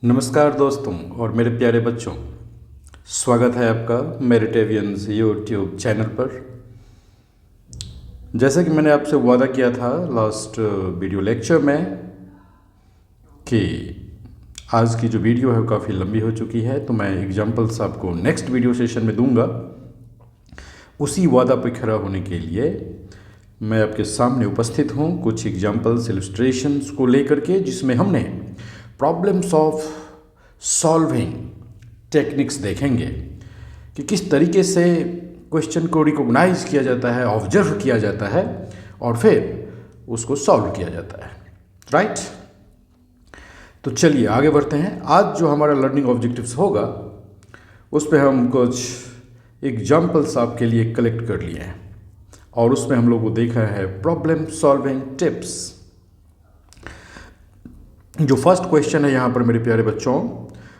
नमस्कार दोस्तों और मेरे प्यारे बच्चों, स्वागत है आपका मेरिटेवियंस यूट्यूब चैनल पर। जैसा कि मैंने आपसे वादा किया था लास्ट वीडियो लेक्चर में कि आज की जो वीडियो है वो काफ़ी लंबी हो चुकी है, तो मैं एग्जांपल्स आपको नेक्स्ट वीडियो सेशन में दूंगा। उसी वादा पर खरा होने के लिए मैं आपके सामने उपस्थित हूँ कुछ एग्जांपल्स इलस्ट्रेशंस को लेकर के, जिसमें हमने प्रॉब्लम्स ऑफ सॉल्विंग टेक्निक्स देखेंगे कि किस तरीके से क्वेश्चन को रिकॉग्नाइज किया जाता है, ऑब्जर्व किया जाता है और फिर उसको सॉल्व किया जाता है। राइट? तो चलिए आगे बढ़ते हैं। आज जो हमारा लर्निंग ऑब्जेक्टिव्स होगा उस पर हम कुछ एग्जाम्पल्स आपके लिए कलेक्ट कर लिए हैं और उसमें हम लोग को देखा है प्रॉब्लम सॉल्विंग टिप्स। जो फर्स्ट क्वेश्चन है यहाँ पर मेरे प्यारे बच्चों,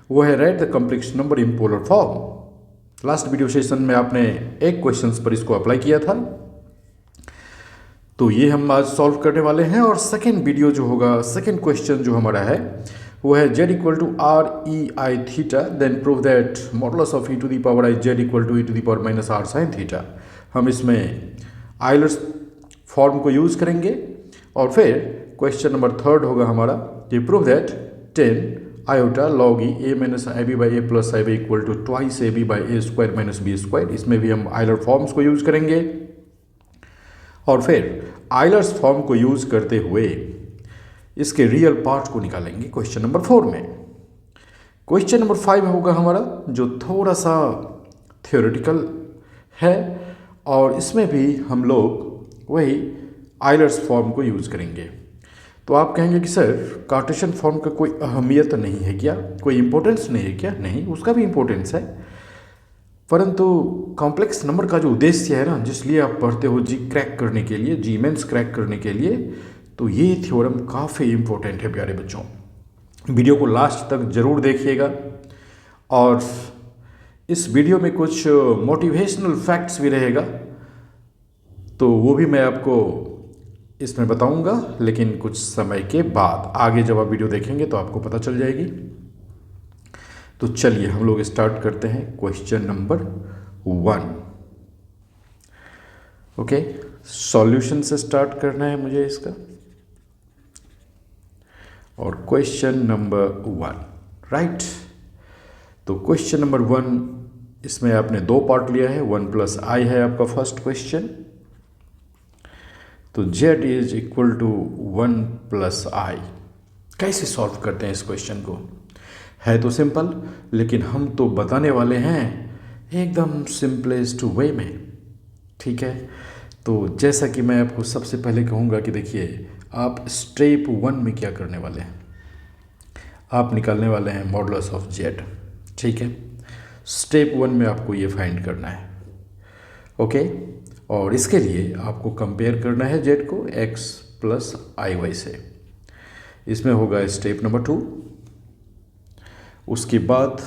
वो है right the complex number in polar form. Last video session में आपने एक क्वेश्चन पर इसको अप्लाई किया था, तो ये हम आज सॉल्व करने वाले हैं। और सेकेंड वीडियो जो होगा, सेकेंड क्वेश्चन जो हमारा है वो है z equal to R E I theta, then prove that modulus of E to the power I Z equal to E to the power minus are sine theta. हम इसमें Euler's form को use करेंगे और फिर question number third होगा हमारा कि prove that 10 iota log A minus I B by A plus I B equal to twice A B by A square minus B square. इसमें भी हम आइलर फॉर्म्स को यूज़ करेंगे और फिर आइलर्स फॉर्म को यूज़ करते हुए इसके रियल पार्ट को निकालेंगे क्वेश्चन नंबर 4 में। क्वेश्चन नंबर 5 होगा हमारा जो थोड़ा सा थियोरेटिकल है और इसमें भी हम लोग वही आइलर्स फॉर्म को यूज़ करेंगे। तो आप कहेंगे कि सर कार्टेशियन फॉर्म का कोई अहमियत नहीं है क्या, कोई इंपॉर्टेंस नहीं है क्या? नहीं, उसका भी इंपॉर्टेंस है, परंतु कॉम्प्लेक्स नंबर का जो उद्देश्य है ना, जिसलिए आप पढ़ते हो जी क्रैक करने के लिए, जी मेंस क्रैक करने के लिए, तो ये थ्योरम काफ़ी इंपॉर्टेंट है प्यारे बच्चों। वीडियो को लास्ट तक ज़रूर देखिएगा और इस वीडियो में कुछ मोटिवेशनल फैक्ट्स भी रहेगा, तो वो भी मैं आपको इसमें बताऊंगा, लेकिन कुछ समय के बाद। आगे जब आप वीडियो देखेंगे तो आपको पता चल जाएगी। तो चलिए हम लोग स्टार्ट करते हैं क्वेश्चन नंबर 1। ओके, सॉल्यूशन से स्टार्ट करना है मुझे इसका। और क्वेश्चन नंबर 1, राइट। तो क्वेश्चन नंबर 1, इसमें आपने दो पार्ट लिया है, 1 प्लस आई है आपका फर्स्ट क्वेश्चन। तो z is equal to 1 plus i. कैसे सॉल्व करते हैं इस क्वेश्चन को? है तो सिंपल, लेकिन हम तो बताने वाले हैं एकदम सिंपलेस्ट वे में। ठीक है, तो जैसा कि मैं आपको सबसे पहले कहूँगा कि देखिए आप स्टेप 1 में क्या करने वाले हैं, आप निकालने वाले हैं मॉडुलस ऑफ z। ठीक है, स्टेप 1 में आपको ये फाइंड करना है। ओके, और इसके लिए आपको कंपेयर करना है z को x प्लस आई वाई से। इसमें होगा स्टेप नंबर 2। उसके बाद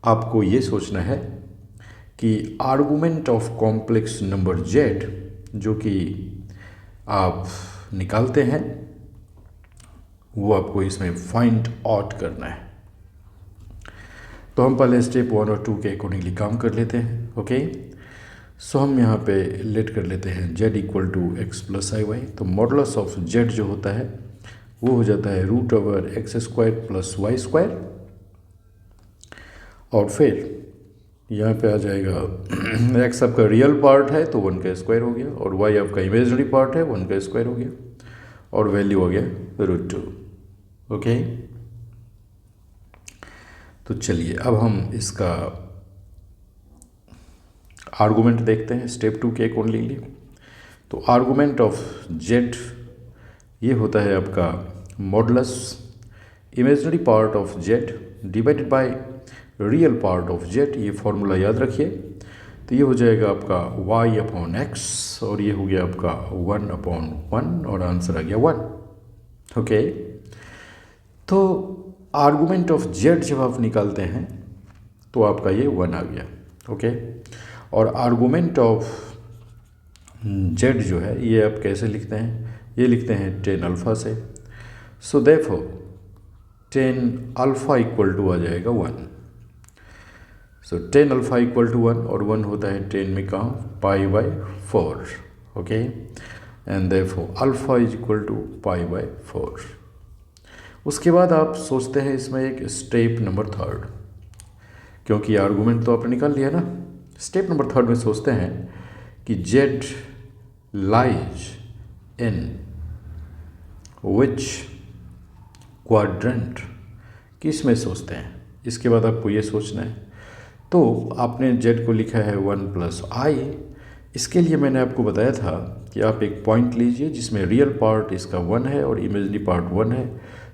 आपको ये सोचना है कि argument of complex number z जो कि आप निकालते हैं वो आपको इसमें फाइंड आउट करना है। तो हम पहले स्टेप 1 और 2 के अकॉर्डिंगली काम कर लेते हैं। ओके, सो हम यहाँ पे लेट कर लेते हैं z equal to X plus I Y. तो मॉडुलस ऑफ z जो होता है वो हो जाता है root over X square plus Y square, और फिर यहाँ पे आ जाएगा x आपका रियल पार्ट है तो 1 का स्क्वायर हो गया, और y आपका इमेजनरी पार्ट है 1 का स्क्वायर हो गया, और वैल्यू हो गया रूट 2। ओके, तो चलिए अब हम इसका आर्गूमेंट देखते हैं स्टेप 2 के अकॉर्डिंगली। तो आर्गूमेंट ऑफ z ये होता है आपका modulus imaginary part of z divided by real part of z। ये फॉर्मूला याद रखिए। तो ये हो जाएगा आपका y अपॉन x और ये हो गया आपका 1 अपॉन 1 और आंसर आ गया 1। ओके, तो आर्गूमेंट ऑफ z जब आप निकालते हैं तो आपका ये 1 आ गया। ओके, और आर्गूमेंट ऑफ z जो है ये आप कैसे लिखते हैं? ये लिखते हैं 10 अल्फ़ा से। So therefore ten alpha equal to आ जाएगा 1। So ten alpha equal to 1 और 1 होता है 10 में कहाँ π/4। Okay, and therefore alpha is equal to π/4। उसके बाद आप सोचते हैं इसमें एक स्टेप नंबर थर्ड, क्योंकि आर्गूमेंट तो आपने निकाल लिया ना। स्टेप नंबर थर्ड में सोचते हैं कि Z lies in which quadrant, किस में सोचते हैं। इसके बाद आपको ये सोचना है। तो आपने जेड को लिखा है 1 प्लस आई। इसके लिए मैंने आपको बताया था कि आप एक पॉइंट लीजिए जिसमें रियल पार्ट इसका 1 है और इमेजिनरी पार्ट 1 है।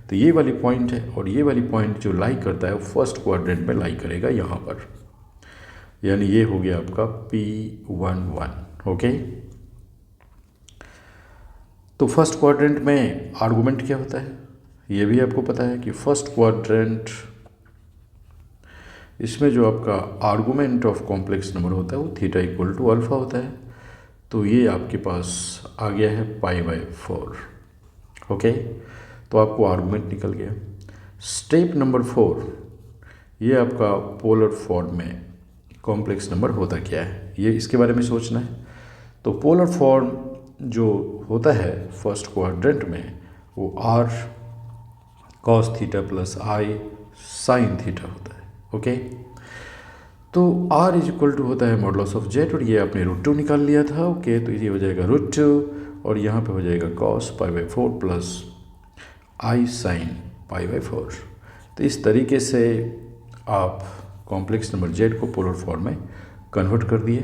तो ये वाली पॉइंट है और ये वाली पॉइंट जो लाई करता है वो फर्स्ट क्वाड्रेंट में लाई करेगा यहाँ पर, यानी ये हो गया आपका P11। ओके, तो फर्स्ट क्वाड्रेंट में आर्गूमेंट क्या होता है ये भी आपको पता है कि फर्स्ट क्वाड्रेंट, इसमें जो आपका आर्गूमेंट ऑफ कॉम्प्लेक्स नंबर होता है वो थीटा इक्वल टू अल्फ़ा होता है। तो ये आपके पास आ गया है π/4। ओके, तो आपको आर्गूमेंट निकल गया। स्टेप नंबर 4, ये आपका पोलर फॉर्म में कॉम्प्लेक्स नंबर होता क्या है, ये इसके बारे में सोचना है। तो पोलर फॉर्म जो होता है फर्स्ट क्वाड्रेंट में वो r cos थीटा प्लस आई साइन थीटा होता है। ओके, तो r इज इक्वल टू होता है मॉडुलस ऑफ जेड, और ये आपने √2 निकाल लिया था। ओके, तो ये हो जाएगा √2 और यहाँ पे हो जाएगा cos π/4 प्लस आई साइन π/4। तो इस तरीके से आप कॉम्प्लेक्स नंबर जेड को पोलर फॉर्म में कन्वर्ट कर दिए।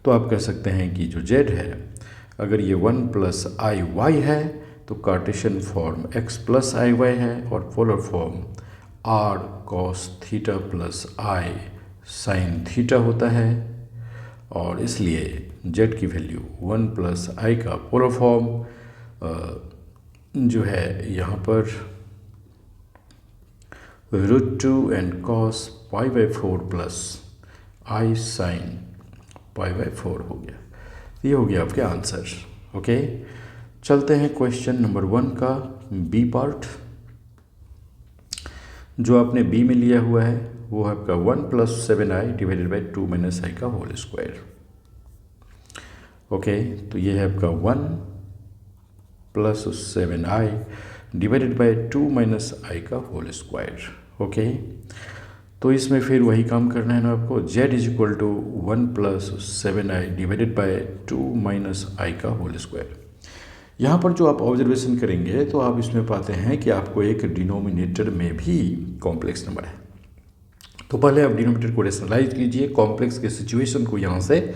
तो आप कह सकते हैं कि जो जेड है, अगर ये 1 प्लस आई वाई है तो कार्टेशियन फॉर्म x प्लस आई वाई है, और polar form r cos theta plus आई साइन थीटा होता है। और इसलिए z की वैल्यू 1 प्लस आई का पोलर फॉर्म जो है यहाँ पर √2 and cos π/4 plus I sine π/4 हो गया। ये हो गया आपके आंसर। ओके, चलते हैं क्वेश्चन नंबर 1 का बी पार्ट। जो आपने बी में लिया हुआ है वो है आपका 1 plus 7i divided by 2 minus i का होल स्क्वायर। ओके, तो ये है आपका 1 plus 7i divided by 2 minus i का होल स्क्वायर। ओके, तो इसमें फिर वही काम करना है ना आपको। z is equal to 1 plus 7i divided by 2 minus i का होल स्क्वायर। यहाँ पर जो आप ऑब्जर्वेशन करेंगे तो आप इसमें पाते हैं कि आपको एक डिनोमिनेटर में भी कॉम्प्लेक्स नंबर है। तो पहले आप डिनोमिनेटर को रेशनलाइज कीजिए, कॉम्प्लेक्स के सिचुएशन को यहाँ से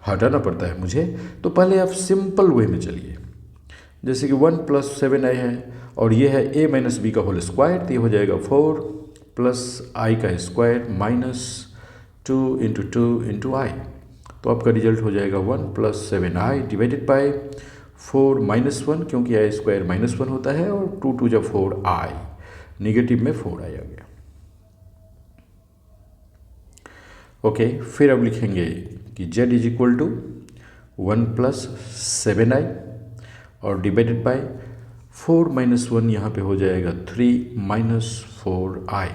हटाना पड़ता है मुझे। तो पहले आप सिंपल वे में चलिए, जैसे कि 1 प्लस 7i है और ये है a माइनस बी का होल स्क्वायर, तो ये हो जाएगा 4 प्लस आई का स्क्वायर माइनस 2 इंटू 2 इंटू आई। तो आपका रिजल्ट हो जाएगा 1 plus 7i divided by 4 minus 1, क्योंकि आई स्क्वायर माइनस 1 होता है, और 2 2 जब 4i, निगेटिव में 4i आ गया। ओके, फिर अब लिखेंगे कि z is equal to 1 plus 7i और डिवाइडेड बाई 4 माइनस 1, यहाँ पे हो जाएगा 3 माइनस 4i।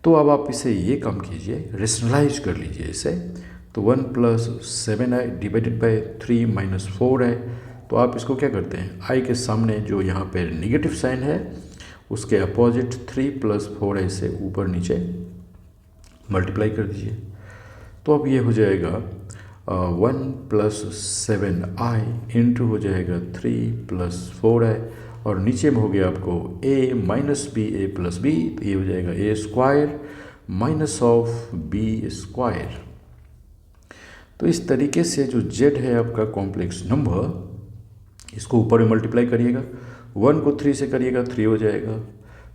तो अब आप इसे ये काम कीजिए, रेशनलाइज कर लीजिए इसे। तो 1 plus 7i divided by 3 minus 4 है। तो आप इसको क्या करते हैं, i के सामने जो यहाँ पे निगेटिव साइन है उसके अपोजिट 3 प्लस 4i से ऊपर नीचे मल्टीप्लाई कर दीजिए। तो अब ये हो जाएगा 1 प्लस 7i इंटू हो जाएगा 3 प्लस 4i, और नीचे में हो गया आपको a minus B A plus B, तो ये हो जाएगा a square minus of b square. तो इस तरीके से जो z है आपका कॉम्प्लेक्स नंबर, इसको ऊपर में मल्टीप्लाई करिएगा। 1 को 3 से करिएगा 3 हो जाएगा,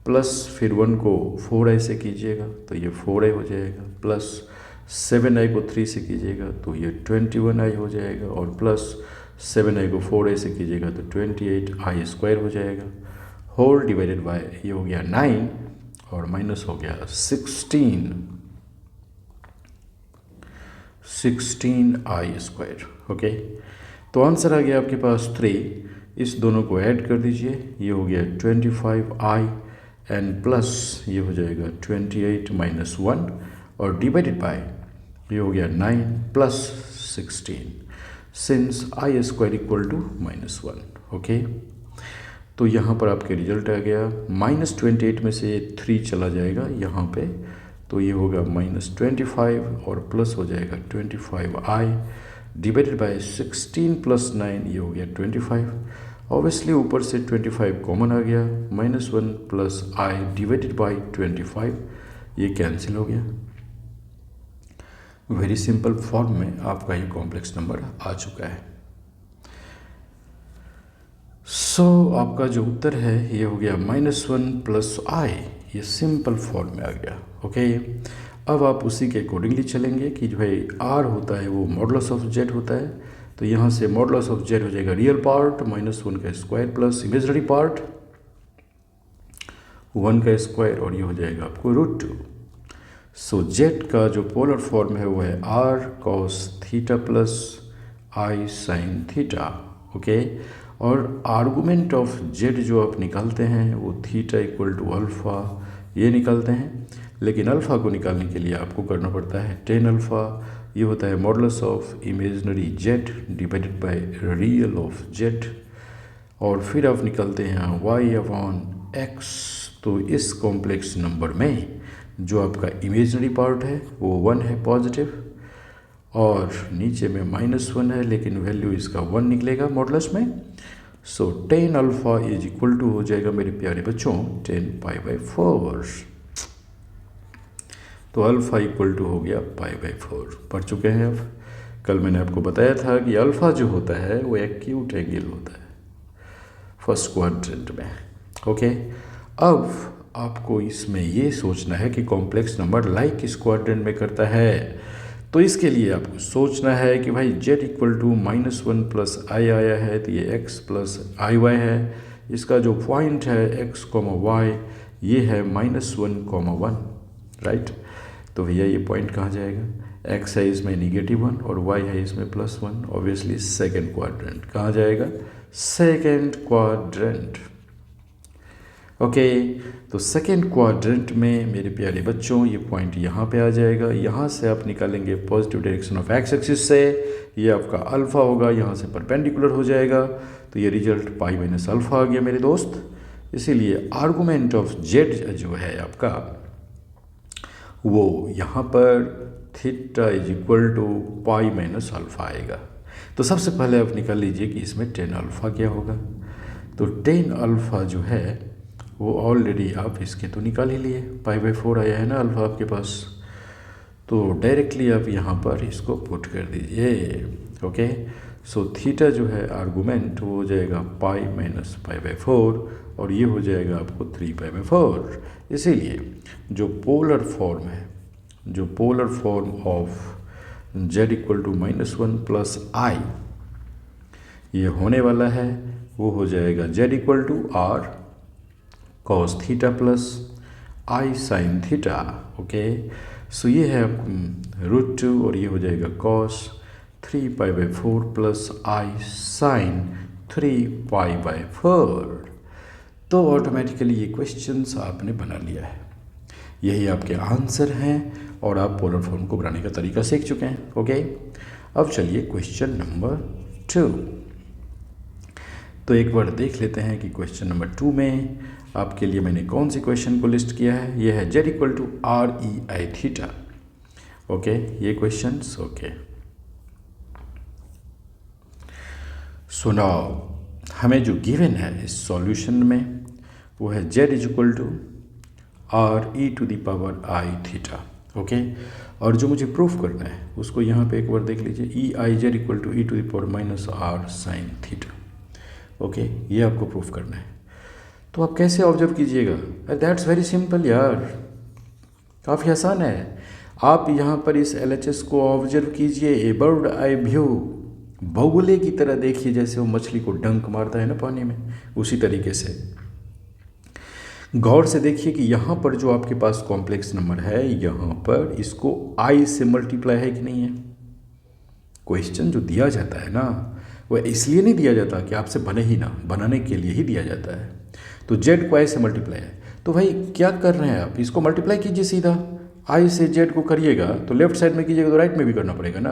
प्लस फिर 1 को 4i से कीजिएगा तो ये 4i हो जाएगा, प्लस 7i को 3 से कीजिएगा तो ये 21i हो जाएगा, और प्लस 7i को 4i से कीजिएगा तो 28i स्क्वायर हो जाएगा, होल डिवाइडेड बाय ये हो गया 9 और माइनस हो गया 16i स्क्वायर। ओके, तो आंसर आ गया आपके पास 3, इस दोनों को ऐड कर दीजिए, ये हो गया 25i एंड प्लस ये हो जाएगा 28 माइनस 1 और डिवाइडेड बाय ये हो गया 9 plus 16 since I square equal to -1। Okay, तो यहाँ पर आपके रिजल्ट आ गया -28 में से 3 चला जाएगा यहाँ पे, तो ये होगा -25 और प्लस हो जाएगा 25i डिवाइडेड बाय 16 प्लस 9 ये हो गया 25। ऑब्वियसली ऊपर से 25 कॉमन आ गया, -1 प्लस i डिवाइडेड बाय 25 ये कैंसिल हो गया। वेरी सिंपल फॉर्म में आपका ये कॉम्प्लेक्स नंबर आ चुका है। आपका जो उत्तर है ये हो गया -1 प्लस i, ये सिंपल फॉर्म में आ गया। ओके, अब आप उसी के अकॉर्डिंगली चलेंगे कि जो है r होता है वो मॉडुलस ऑफ z होता है, तो यहाँ से मॉडुलस ऑफ z हो जाएगा रियल पार्ट -1 का स्क्वायर प्लस इमेजिनरी पार्ट 1 का स्क्वायर और ये हो जाएगा आपको √2। z का जो पोलर फॉर्म है वो है r cos theta plus i sin theta. Okay, और आर्गूमेंट ऑफ z जो आप निकालते हैं वो थीटा इक्वल टू अल्फ़ा ये निकालते हैं, लेकिन अल्फ़ा को निकालने के लिए आपको करना पड़ता है tan अल्फ़ा, ये होता है modulus of imaginary z divided by real of z, और फिर आप निकालते हैं y अपॉन x। तो इस कॉम्प्लेक्स नंबर में जो आपका इमेजिनरी पार्ट है वो 1 है पॉजिटिव, और नीचे में -1 है लेकिन वैल्यू इसका 1 निकलेगा मॉडुलस में। tan alpha is equal to हो जाएगा मेरे प्यारे बच्चों 10π/4। तो अल्फ़ा इक्वल टू हो गया π/4। पढ़ चुके हैं आप। कल मैंने आपको बताया था कि अल्फ़ा जो होता है वो एक्यूट एंगल होता है फर्स्ट क्वाड्रेंट में। ओके, अब आपको इसमें ये सोचना है कि कॉम्प्लेक्स नंबर लाइक किस क्वाड्रेंट में करता है। तो इसके लिए आपको सोचना है कि भाई z equal to -1 plus i आया है तो ये x प्लस iy है, इसका जो पॉइंट है x, y ये है -1, राइट। तो भैया ये पॉइंट कहाँ जाएगा, x है इसमें -1 और y है इसमें +1, ऑब्वियसली सेकेंड क्वाड्रेंट। कहाँ जाएगा, सेकेंड क्वाड्रेंट। ओके, तो सेकेंड क्वाड्रेंट में मेरे प्यारे बच्चों ये पॉइंट यहाँ पे आ जाएगा। यहाँ से आप निकालेंगे positive direction of x axis से, ये आपका अल्फ़ा होगा, यहाँ से परपेंडिकुलर हो जाएगा, तो ये रिजल्ट π-अल्फ़ा आ गया मेरे दोस्त। इसीलिए आर्गूमेंट ऑफ जेड जो है आपका वो यहाँ पर थीटा इज इक्वल टू π-अल्फ़ा आएगा। तो सबसे पहले आप निकाल लीजिए कि इसमें tan अल्फ़ा क्या होगा। तो tan अल्फ़ा जो है वो ऑलरेडी आप इसके तो निकाल ही लिए, π/4 आया है ना अल्फ़ा आपके पास, तो डायरेक्टली आप यहाँ पर इसको पुट कर दीजिए। ओके, थीटा जो है आर्गूमेंट वो हो जाएगा π-π/4 और ये हो जाएगा आपको 3π/4। इसीलिए जो पोलर फॉर्म है, जो polar form of z equal to -1 plus i ये होने वाला है वो हो जाएगा z equal to r cos theta plus i sin theta. Okay, ये है √2 और ये हो जाएगा cos 3π/4 प्लस i sin 3π/4। तो ऑटोमेटिकली ये क्वेश्चंस आपने बना लिया है, यही आपके आंसर हैं और आप पोलर फॉर्म को बनाने का तरीका सीख चुके हैं। ओके, अब चलिए क्वेश्चन नंबर 2। तो एक बार देख लेते हैं कि क्वेश्चन नंबर 2 में आपके लिए मैंने कौन सी क्वेश्चन को लिस्ट किया है। यह है z equal to REI theta. Okay, ये क्वेश्चंस ओके। सो नाउ हमें जो गिवन है इस सॉल्यूशन में वो है z is equal to RE⁻I theta. Okay, और जो मुझे प्रूफ करना है उसको यहाँ पे एक बार देख लीजिए, EIZ equal to e⁻⁻R sin theta. Okay, ये आपको प्रूफ करना है। तो आप कैसे ऑब्जर्व कीजिएगा, दैट्स वेरी सिंपल यार, काफ़ी आसान है। आप यहाँ पर इस LHS को ऑब्जर्व कीजिए, ए बर्ड आई व्यू, बगुले की तरह देखिए, जैसे वो मछली को डंक मारता है ना पानी में, उसी तरीके से गौर से देखिए कि यहाँ पर जो आपके पास कॉम्प्लेक्स नंबर है यहाँ पर इसको i से मल्टीप्लाई है कि नहीं है। क्वेश्चन जो दिया जाता है ना वह इसलिए नहीं दिया जाता कि आपसे बने ही ना, बनाने के लिए ही दिया जाता है। तो जेड को आई से मल्टीप्लाई है, तो भाई क्या कर रहे हैं आप, इसको मल्टीप्लाई कीजिए सीधा, आई से जेड को करिएगा तो लेफ्ट साइड में कीजिएगा तो राइट में भी करना पड़ेगा ना।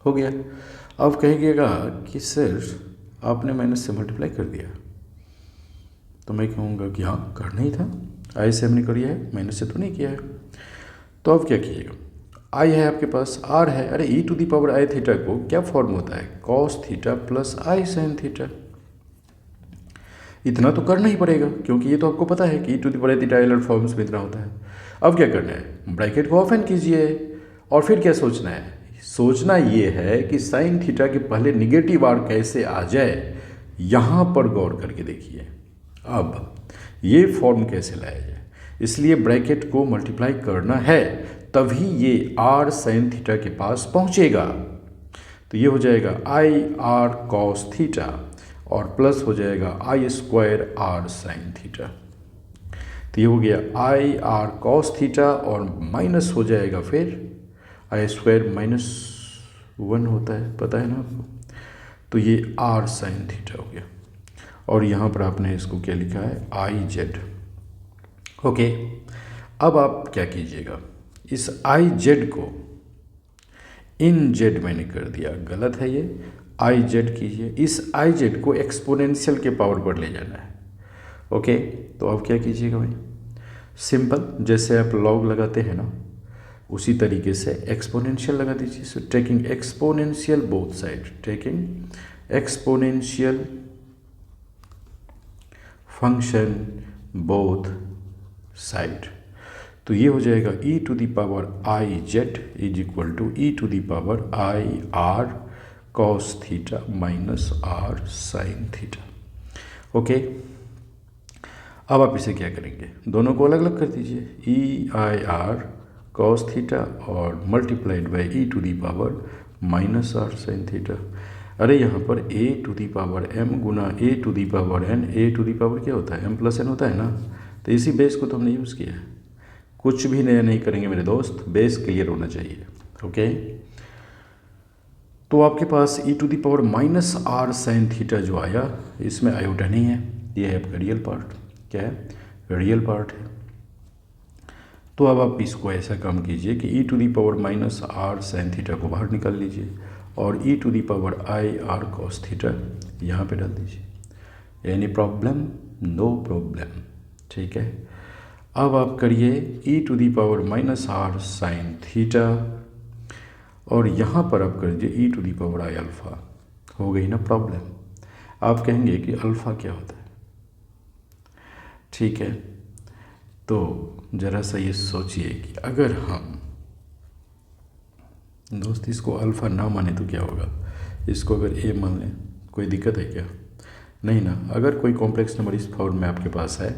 हो गया। अब कहिएगा कि सर आपने माइनस से मल्टीप्लाई कर दिया, तो मैं कहूँगा कि हाँ करना ही था, आई से हमने किया है, माइनस से तो नहीं किया है। तो अब क्या कीजिएगा, आई है आपके पास, आर है, अरे e to the power I theta को क्या फॉर्म होता है, कॉस थीटा प्लस आई साइन थीटा। इतना तो करना ही पड़ेगा क्योंकि ये तो आपको पता है कि e to the power I theta Euler forms में इतना होता है। अब क्या करना है, ब्रैकेट को ओपन कीजिए और फिर क्या सोचना है, सोचना ये है कि साइन थीटा के पहले निगेटिव आर कैसे आ जाए, यहाँ पर गौर करके देखिए। अब ये फॉर्म कैसे लाया जाए, इसलिए ब्रैकेट को मल्टीप्लाई करना है, तभी ये आर साइन थीटा के पास पहुँचेगा। तो ये हो जाएगा आई आर कॉस थीटा और प्लस हो जाएगा आई स्क्वायर आर साइन थीटा। तो ये हो गया आई आर कॉस थीटा और माइनस हो जाएगा फिर आई स्क्वायर माइनस 1 होता है, पता है ना आपको। तो ये आर साइन थीटा हो गया और यहाँ पर आपने इसको क्या लिखा है, आई जेड। ओके, अब आप क्या कीजिएगा, इस आई जेड को इन जेड मैंने कर दिया, गलत है ये, आई जेड कीजिए। इस आई जेड को एक्सपोनेंशियल के पावर पर ले जाना है। ओके, तो अब क्या कीजिएगा भाई, सिंपल, जैसे आप लॉग लगाते हैं ना उसी तरीके से एक्सपोनेंशियल लगा दीजिए। So taking exponential both side, taking exponential function both side, तो ये हो जाएगा e to the power I z is equal to E to the power i r cos theta minus are sine theta. Okay, अब आप इसे क्या करेंगे, दोनों को अलग अलग कर दीजिए, e i r cos theta और multiplied by e to the power minus are sine theta. अरे यहाँ पर a to the power m गुना a to the power n, a to the power क्या होता है, एम प्लस एन होता है ना। तो इसी बेस को तो हमने यूज़ किया है, कुछ भी नया नहीं करेंगे मेरे दोस्त, बेस क्लियर होना चाहिए। ओके, तो आपके पास e to the power minus are sine theta जो आया, इसमें आयोटा नहीं है, ये है आपका रियल पार्ट। क्या है, रियल पार्ट है। तो अब आप इसको ऐसा काम कीजिए कि e to the power minus are sine theta को बाहर निकाल लीजिए और e to the power i r cos theta यहाँ पे डाल दीजिए। एनी प्रॉब्लम, नो प्रॉब्लम, ठीक है। अब आप करिए e to the power minus are sine theta और यहाँ पर आप कर दीजिए e to the power i alpha. हो गई ना प्रॉब्लम। आप कहेंगे कि अल्फ़ा क्या होता है, ठीक है। तो ज़रा सा ये सोचिए कि अगर हम दोस्त इसको अल्फ़ा ना माने तो क्या होगा, इसको अगर ए मान लें, कोई दिक्कत है क्या, नहीं ना। अगर कोई कॉम्प्लेक्स नंबर इस फॉर्म में आपके पास है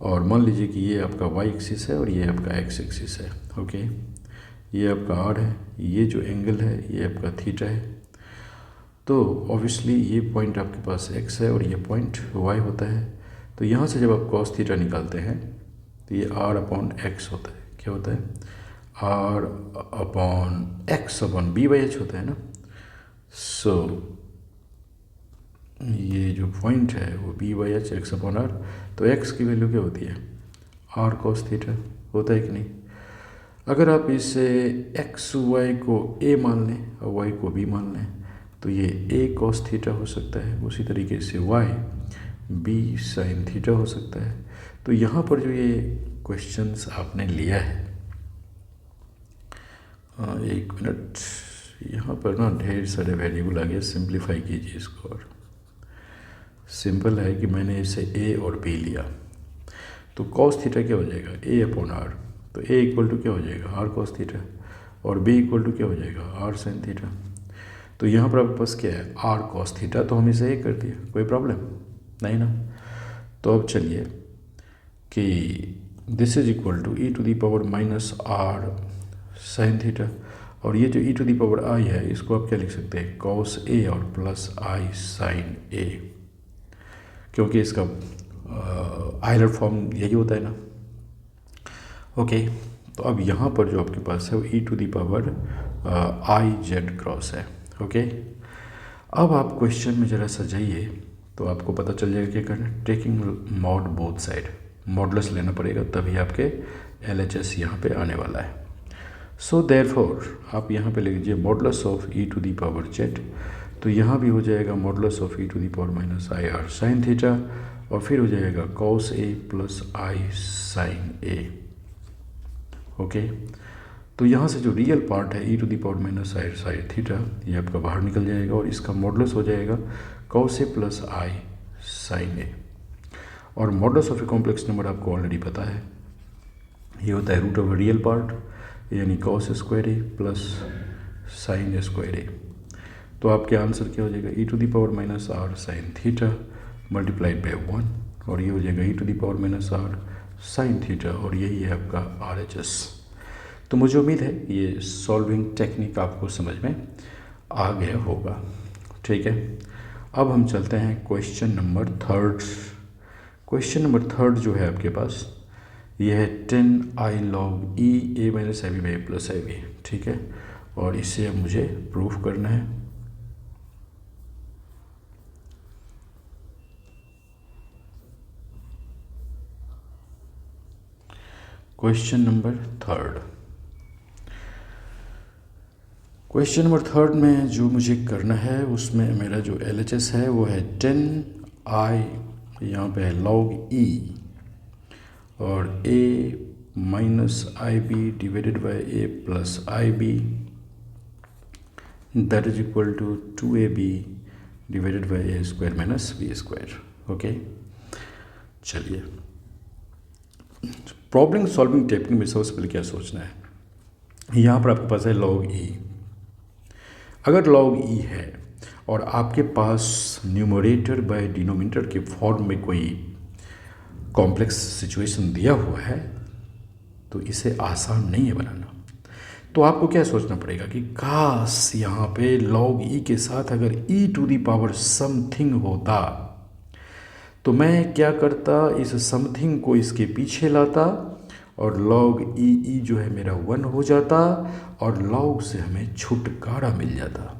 और मान लीजिए कि ये आपका वाई एक्सिस है और ये आपका एक्स एक्सिस है, ओके, ये आपका आर है, ये जो एंगल है ये आपका थीटा है, तो ऑब्वियसली ये पॉइंट आपके पास एक्स है और ये पॉइंट वाई होता है। तो यहाँ से जब आप कॉस थीटा निकालते हैं तो ये आर अपॉन एक्स होता है, क्या होता है, R upon X upon B by H होता है ना। सो ये जो पॉइंट है वो B by H X upon R, तो एक्स की वैल्यू क्या होती है, आर कॉस थीटा होता है कि नहीं। अगर आप इसे एक्स वाई को ए मान लें और वाई को बी मान लें तो ये ए कॉस थीटा हो सकता है, उसी तरीके से वाई बी साइन थीटा हो सकता है। तो यहाँ पर जो ये क्वेश्चंस आपने लिया है, एक मिनट, यहाँ पर ना ढेर सारे वेरिएबल आ गए, सिंप्लीफाई कीजिए इसको। और सिंपल है कि मैंने इसे ए और बी लिया, तो कॉस थीटा क्या हो जाएगा, ए अपॉन आर, तो ए इक्वल टू क्या हो जाएगा, आर कॉस थीटा, और बी इक्वल टू क्या हो जाएगा, आर साइन थीटा। तो यहाँ पर आपके पास क्या है, आर कॉस थीटा, तो हम इसे ए कर दिया, कोई प्रॉब्लम नहीं ना। तो अब चलिए कि this is equal to E to the power minus are sine theta, और ये जो ई टू दी पावर आई है इसको आप क्या लिख सकते हैं, कॉस ए और प्लस आई साइन ए, क्योंकि इसका आयलर फॉर्म यही होता है ना। ओके, तो अब यहाँ पर जो आपके पास है वो e to the power I z cross है। ओके, अब आप क्वेश्चन में ज़रा सा जाइए तो आपको पता चल जाएगा क्या करना है। Taking mod both side, modulus लेना पड़ेगा तभी आपके LHS यहाँ पे आने वाला है। सो देयरफॉर आप यहाँ पे लिख लीजिए modulus of e to the power Z, तो यहाँ भी हो जाएगा modulus of e to the power minus I R sine theta, और फिर हो जाएगा cos A plus I sine A. Okay, तो यहाँ से जो रियल पार्ट है e to the power minus I sine theta ये आपका बाहर निकल जाएगा और इसका मॉडुलस हो जाएगा cos A plus I sine A. और modulus of a complex number आपको ऑलरेडी पता है, ये होता है रूट ऑफ रियल पार्ट यानी cos square A plus sine square A. तो आपके आंसर क्या हो जाएगा e to the power minus are sine theta multiplied by 1, और ये हो जाएगा e to the power minus are sine theta, और यही है आपका RHS। तो मुझे उम्मीद है ये सॉल्विंग टेक्निक आपको समझ में आ गया होगा। ठीक है, अब हम चलते हैं question number third. Question number third जो है आपके पास ये है 10i log e a minus I B by plus I B. ठीक है, और इसे अब मुझे प्रूफ करना है। Question number third, question number third में जो मुझे करना है उसमें मेरा जो LHS है वो है 10i, यहाँ पे है log e और a minus I B divided by a plus I B that is equal to 2ab divided by a square minus b square. Okay, चलिए प्रॉब्लम सॉल्विंग टेक्निक में सबसे पहले क्या सोचना है, यहाँ पर आपके पास है log e। अगर log e है और आपके पास न्यूमरेटर बाय डिनोमिनेटर के फॉर्म में कोई कॉम्प्लेक्स सिचुएशन दिया हुआ है तो इसे आसान नहीं है बनाना। तो आपको क्या सोचना पड़ेगा कि काश यहाँ पे log e के साथ अगर e to the power something होता तो मैं क्या करता, इस समथिंग को इसके पीछे लाता और log e जो है मेरा 1 हो जाता और log से हमें छुटकारा मिल जाता।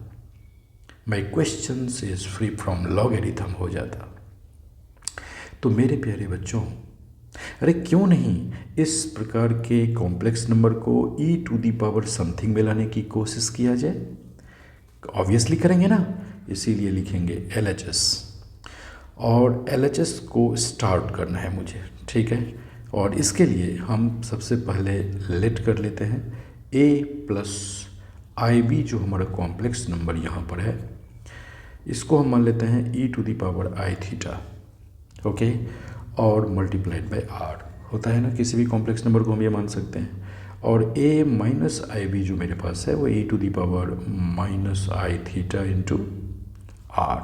My question is free from logarithm हो जाता। तो मेरे प्यारे बच्चों, अरे क्यों नहीं इस प्रकार के कॉम्प्लेक्स नंबर को e to the power something में लाने की कोशिश किया जाए। ऑब्वियसली करेंगे ना, इसीलिए लिखेंगे LHS, और LHS को स्टार्ट करना है मुझे। ठीक है, और इसके लिए हम सबसे पहले लेट कर लेते हैं a प्लस आई बी जो हमारा कॉम्प्लेक्स नंबर यहाँ पर है, इसको हम मान लेते हैं e to the power I theta. Okay, और मल्टीप्लाइड बाई r होता है ना, किसी भी कॉम्प्लेक्स नंबर को हम ये मान सकते हैं। और a माइनस आई बी जो मेरे पास है वो e to the power minus I theta into r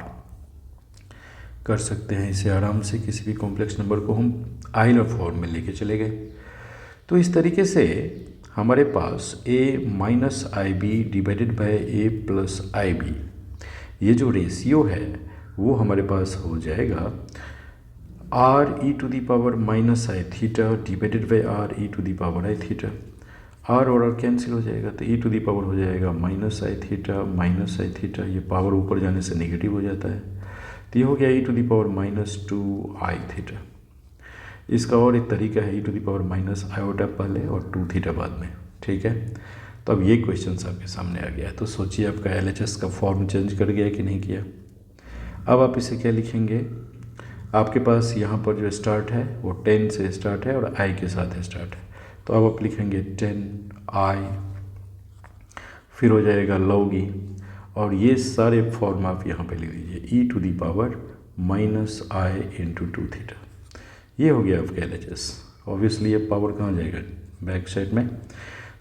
कर सकते हैं। इसे आराम से किसी भी कॉम्प्लेक्स नंबर को हम आइलर फॉर्म में लेके चले गए। तो इस तरीके से हमारे पास a minus I B divided by a plus I B, ये जो रेशियो है वो हमारे पास हो जाएगा r e to the power minus I theta divided by r e to the power I theta. r और r कैंसिल हो जाएगा तो e टू दी पावर हो जाएगा minus I theta minus I theta, ये पावर ऊपर जाने से नेगेटिव हो जाता है, तो ये हो गया e to the power minus 2i theta. इसका और एक तरीका है e to the power minus iota पहले और 2 थीटा बाद में। ठीक है, तो अब ये क्वेश्चन आपके सामने आ गया है, तो सोचिए आपका LHS का फॉर्म चेंज कर गया कि नहीं किया। अब आप इसे क्या लिखेंगे, आपके पास यहाँ पर जो स्टार्ट है वो 10 से स्टार्ट है और i के साथ स्टार्ट है, तो अब आप लिखेंगे 10i, फिर हो जाएगा log e, और ये सारे फॉर्म आप यहाँ पे लिख दीजिए e to the power minus i into 2 theta. ये हो गया आपका LHS। ऑब्वियसली ये पावर कहाँ जाएगा, बैक साइड में।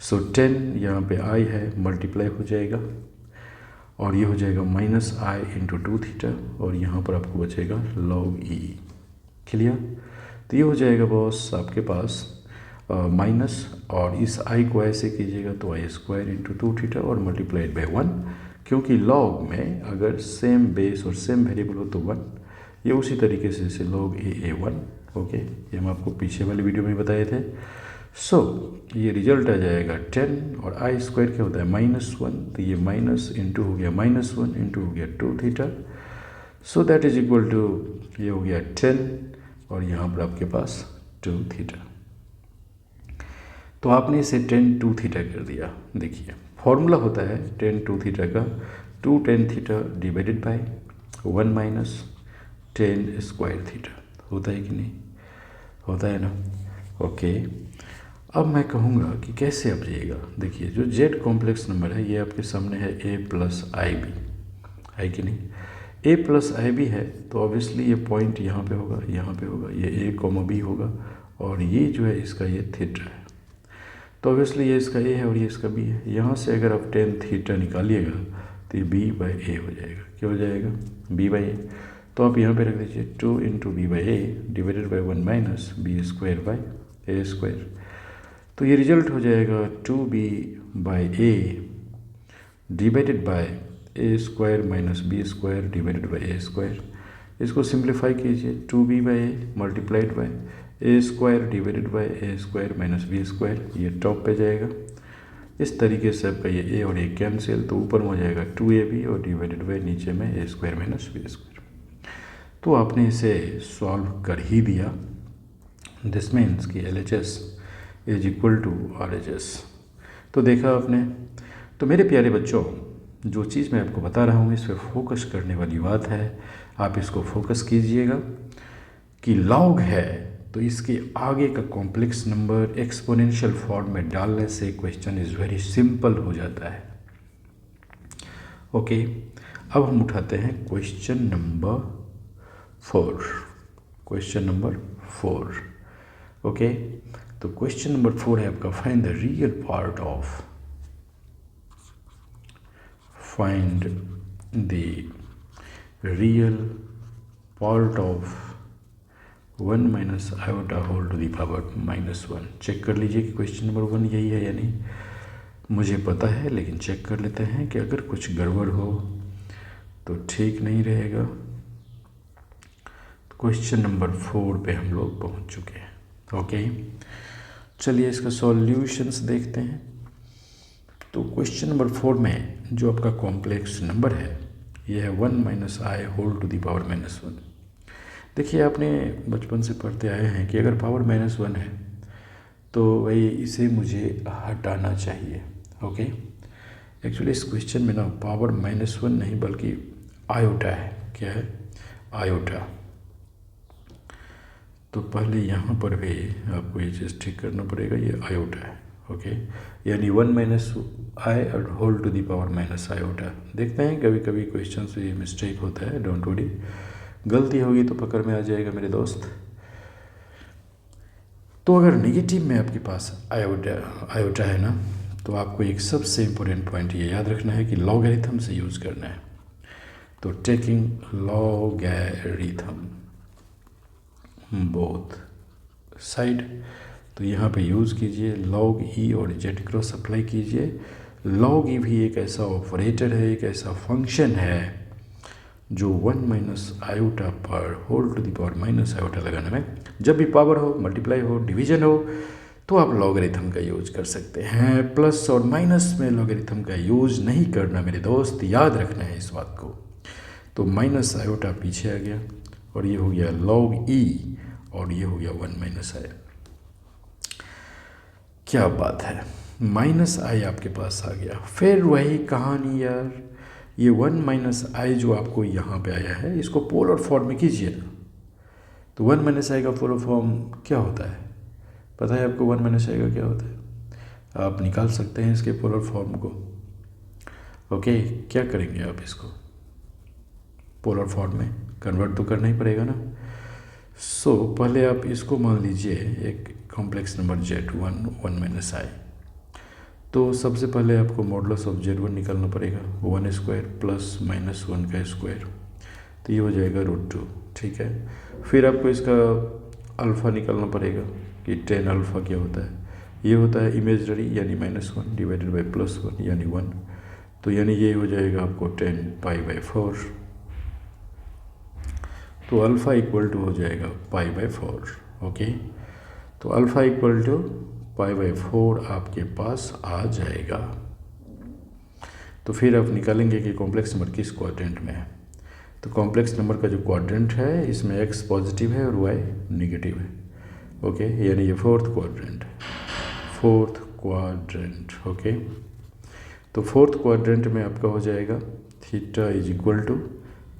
सो 10 यहाँ पे i है, मल्टीप्लाई हो जाएगा और ये हो जाएगा माइनस आई इंटू 2 थीटा, और यहाँ पर आपको बचेगा log e। क्लियर, तो ये हो जाएगा बॉस आपके पास माइनस, और इस i को ऐसे कीजिएगा तो आई स्क्वायर इंटू 2 थीटा और मल्टीप्लाइड बाई 1, क्योंकि log में अगर सेम बेस और सेम वेरिएबल हो तो 1, ये उसी तरीके से log a 1। ओके, ये हम आपको पीछे वाली वीडियो में बताए थे। सो ये रिजल्ट आ जाएगा 10 और आई स्क्वायर क्या होता है -1, तो ये माइनस इंटू हो गया -1 इंटू हो गया 2 theta, so that is equal to ये हो गया 10 और यहाँ पर आपके पास 2 थीटा। तो आपने इसे 10 2 थीटा कर दिया। देखिए फॉर्मूला होता है 10 2 थीटा का 2 tan theta divided by 1 minus 10 square theta, होता है कि नहीं, होता है ना। ओके, अब मैं कहूँगा कि कैसे आप जाइएगा। देखिए जो जेड कॉम्प्लेक्स नंबर है ये आपके सामने है a प्लस आई बी, है कि नहीं। a प्लस आई बी है तो ऑब्वियसली ये पॉइंट यहाँ पे होगा, यहाँ पे होगा, ये a कॉमा बी होगा और ये जो है इसका ये थीटा है, तो ऑब्वियसली ये इसका a है और ये इसका b है। यहाँ से अगर आप tan थीटा निकालिएगा तो ये b बाई ए हो जाएगा। क्या हो जाएगा b बाई ए, तो आप यहाँ पे रख दीजिए 2 into b by a divided by 1 minus B square by A square, तो ये रिजल्ट हो जाएगा 2b by a divided by A square minus B square divided by A square. इसको सिंप्लीफाई कीजिए 2b by a multiplied by A square divided by A square minus B square, ये top पे जाएगा। इस तरीके से आपका ये ए और ए कैंसिल, तो ऊपर में हो जाएगा 2ab और डिवाइडेड बाई नीचे में a square minus B square. तो आपने इसे सॉल्व कर ही दिया। दिस मीन्स कि LHS is equal to RHS। तो देखा आपने। तो मेरे प्यारे बच्चों, जो चीज़ मैं आपको बता रहा हूँ इस पर फोकस करने वाली बात है, आप इसको फोकस कीजिएगा कि लॉग है तो इसके आगे का कॉम्प्लेक्स नंबर एक्सपोनेंशियल फॉर्म में डालने से क्वेश्चन इज़ वेरी सिंपल हो जाता है। ओके, अब हम उठाते हैं question number 4। Question number 4, okay. तो क्वेश्चन नंबर 4 है आपका find the real part of, find the real part of 1 minus iota whole to the power -1। Check कर लीजिए कि क्वेश्चन नंबर 1 यही है या नहीं। मुझे पता है लेकिन चेक कर लेते हैं कि अगर कुछ गड़बड़ हो तो ठीक नहीं रहेगा। क्वेश्चन नंबर 4 पे हम लोग पहुंच चुके हैं। ओके, चलिए इसका सॉल्यूशंस देखते हैं। तो क्वेश्चन नंबर 4 में जो आपका कॉम्प्लेक्स नंबर है यह है 1 minus i whole to the power -1। देखिए आपने बचपन से पढ़ते आए हैं कि अगर पावर -1 है तो भाई इसे मुझे हटाना चाहिए। ओके, एक्चुअली इस क्वेश्चन में ना पावर -1 नहीं बल्कि आयोटा है। क्या है? आयोटा। तो पहले यहाँ पर भी आपको ये चीज़ ठीक करना पड़ेगा, ये आयोटा है। ओके, यानी 1 माइनस आई और whole to the power minus iota. देखते हैं कभी कभी क्वेश्चन से ये मिस्टेक होता है, डोंट वरी, गलती होगी तो पकड़ में आ जाएगा मेरे दोस्त। तो अगर नेगेटिव में आपके पास आयोटा है ना, तो आपको एक सबसे इम्पोर्टेंट पॉइंट ये याद रखना है कि लॉगरिथम से यूज़ करना है। तो टेकिंग लॉगरिथम बोथ साइड, तो यहाँ पे यूज़ कीजिए लॉग ई और जेड क्रॉस अप्लाई कीजिए। लॉग ई भी एक ऐसा ऑपरेटर है, एक ऐसा फंक्शन है जो 1 माइनस आयोटा पर whole to the power minus iota लगाने में, जब भी पावर हो, मल्टीप्लाई हो, डिवीजन हो, तो आप लॉगरिथम का यूज कर सकते हैं। प्लस और माइनस में लॉगरिथम का यूज नहीं करना मेरे दोस्त, याद रखना है इस बात को। तो माइनस आयोटा पीछे आ गया और ये हो गया लॉग ई और ये हो गया 1 माइनस आई। क्या बात है, माइनस आई आपके पास आ गया। फिर वही कहानी यार, ये 1 माइनस आई जो आपको यहाँ पे आया है इसको पोलर फॉर्म में कीजिए ना। तो 1 माइनस आई का पोलर फॉर्म क्या होता है पता है आपको? 1 माइनस आई का क्या होता है? आप निकाल सकते हैं इसके पोलर फॉर्म को। ओके, क्या करेंगे आप इसको पोलर फॉर्म में कन्वर्ट तो करना ही पड़ेगा ना। सो पहले आप इसको मान लीजिए एक कॉम्प्लेक्स नंबर Z1 1 माइनस आई। तो सबसे पहले आपको मॉडुलस ऑफ Z1 निकालना पड़ेगा, 1 स्क्वायर प्लस माइनस 1 का स्क्वायर, तो ये हो जाएगा √2। ठीक है, फिर आपको इसका अल्फ़ा निकालना पड़ेगा कि tan अल्फ़ा क्या होता है। ये होता है इमेजनरी यानी -1 डिवाइडेड बाई +1 यानी 1, तो यानी ये हो जाएगा आपको tan π/4। तो अल्फ़ा इक्वल टू हो जाएगा π/4। ओके, तो अल्फ़ा इक्वल टू π/4 आपके पास आ जाएगा। तो फिर आप निकालेंगे कि कॉम्प्लेक्स नंबर किस क्वाड्रेंट में है। तो कॉम्प्लेक्स नंबर का जो क्वाड्रेंट है इसमें x पॉजिटिव है और y नेगेटिव है। ओके, यानी ये फोर्थ क्वाड्रेंट। ओके, तो फोर्थ क्वाड्रेंट में आपका हो जाएगा theta is equal to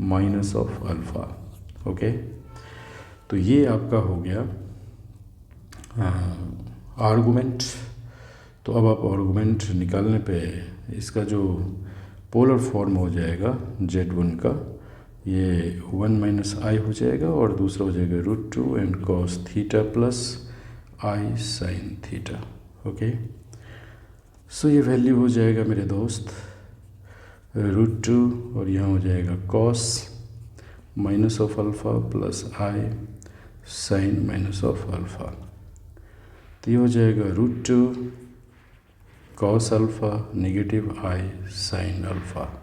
minus of alpha. Okay, तो ये आपका हो गया आर्गूमेंट। तो अब आप आर्गूमेंट निकालने पे इसका जो पोलर फॉर्म हो जाएगा Z1 का, ये 1 माइनस आई हो जाएगा और दूसरा हो जाएगा √2 and cos theta plus I sine theta. Okay, so ये वैल्यू हो जाएगा मेरे दोस्त √2 और यहाँ हो जाएगा cos minus of alpha plus I sine minus of alpha. तो ये हो जाएगा √2 cos alpha negative i sine alpha,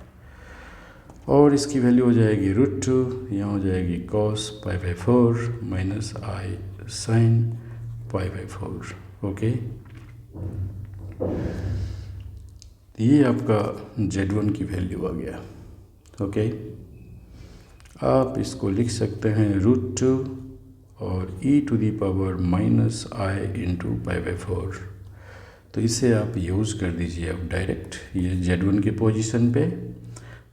और इसकी वैल्यू हो जाएगी √2, यहाँ हो जाएगी कॉस π/4 माइनस आई साइन π/4। ओके, ये आपका Z1 की वैल्यू आ गया। ओके, आप इसको लिख सकते हैं √2 और e⁻⁻⁻ आई इंटू π/4। तो इसे आप यूज़ कर दीजिए अब डायरेक्ट ये Z1 के पोजीशन पे।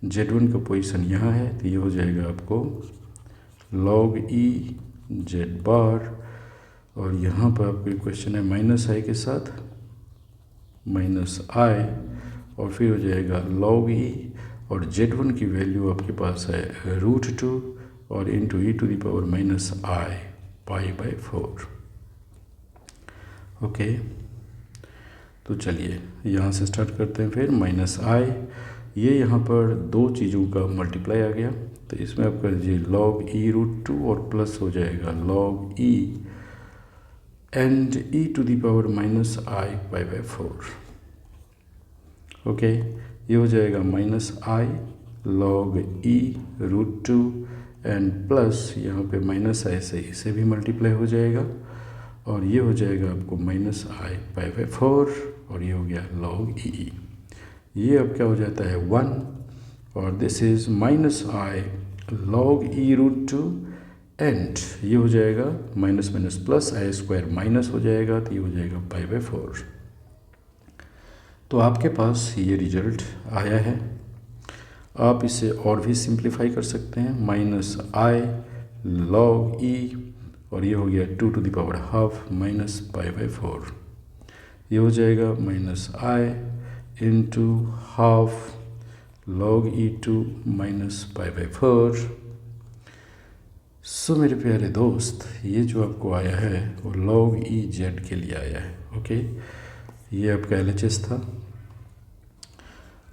Z1 का पोजीशन यहाँ है, तो ये हो जाएगा आपको log e z बार, और यहाँ पर आपको क्वेश्चन है माइनस आई के साथ माइनस आई, और फिर हो जाएगा log e, और Z1 की वैल्यू आपके पास है √2 और इंटू e⁻⁻आई π/4। ओके, तो चलिए यहाँ से स्टार्ट करते हैं। फिर माइनस आई, ये यहाँ पर दो चीज़ों का मल्टीप्लाई आ गया, तो इसमें आप कर दीजिए log e√2 और प्लस हो जाएगा log e एंड e⁻⁻आई π/4। ओके, ये हो जाएगा minus I log e√2 and plus यहाँ पे माइनस आई से इसे भी मल्टीप्लाई हो जाएगा, और ये हो जाएगा आपको माइनस आई π/4, और ये हो गया log e। ये अब क्या हो जाता है 1, और this is minus I log e√2 and ये हो जाएगा माइनस माइनस प्लस आई स्क्वायर माइनस हो जाएगा, तो ये हो जाएगा π/4। तो आपके पास ये रिजल्ट आया है। आप इसे और भी सिंप्लीफाई कर सकते हैं, माइनस आई log e, और ये हो गया 2⁻½ माइनस π/4। ये हो जाएगा minus i into half log e2 minus π/4। So मेरे प्यारे दोस्त, ये जो आपको आया है वो log ez के लिए आया है। ओके, ये आपका LHS था।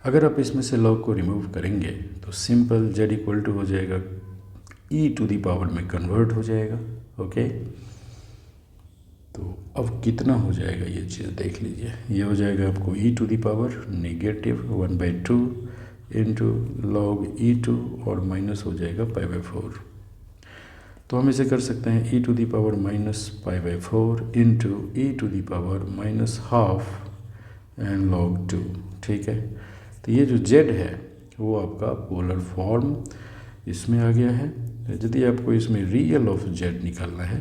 अगर आप इसमें से log को रिमूव करेंगे तो सिंपल z इक्वल टू हो जाएगा e⁻ में कन्वर्ट हो जाएगा। ओके, तो अब कितना हो जाएगा ये चीज़ देख लीजिए। ये हो जाएगा आपको e⁻⁻² इंटू log e2 और माइनस हो जाएगा π/4। तो हम इसे कर सकते हैं e⁻⁻π/4 into e⁻⁻½ and log 2। ठीक है, तो ये जो z है वो आपका पोलर फॉर्म इसमें आ गया है। यदि आपको इसमें रियल ऑफ z निकालना है,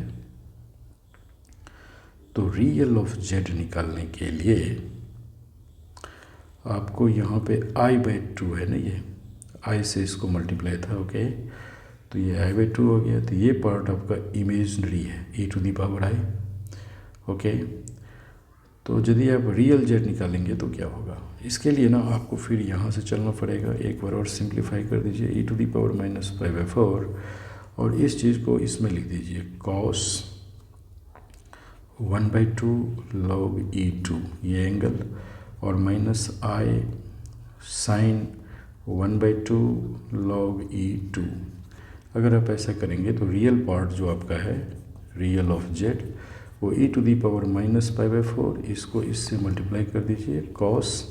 तो रियल ऑफ z निकालने के लिए आपको यहाँ पे i/2 है ना, ये i से इसको मल्टीप्लाई था। ओके, तो ये i/2 हो गया, तो ये पार्ट आपका इमेजनरी है e⁻i। ओके, तो यदि आप रियल z निकालेंगे तो क्या होगा, इसके लिए ना आपको फिर यहाँ से चलना पड़ेगा। एक बार और सिंप्लीफाई कर दीजिए e⁻⁻π/4, और इस चीज़ को इसमें लिख दीजिए cos 1/2 log e2 ये एंगल, और माइनस आई साइन 1/2 log e2। अगर आप ऐसा करेंगे तो रियल पार्ट जो आपका है रियल ऑफ z वो e⁻⁻π/4, इसको इससे मल्टीप्लाई कर दीजिए cos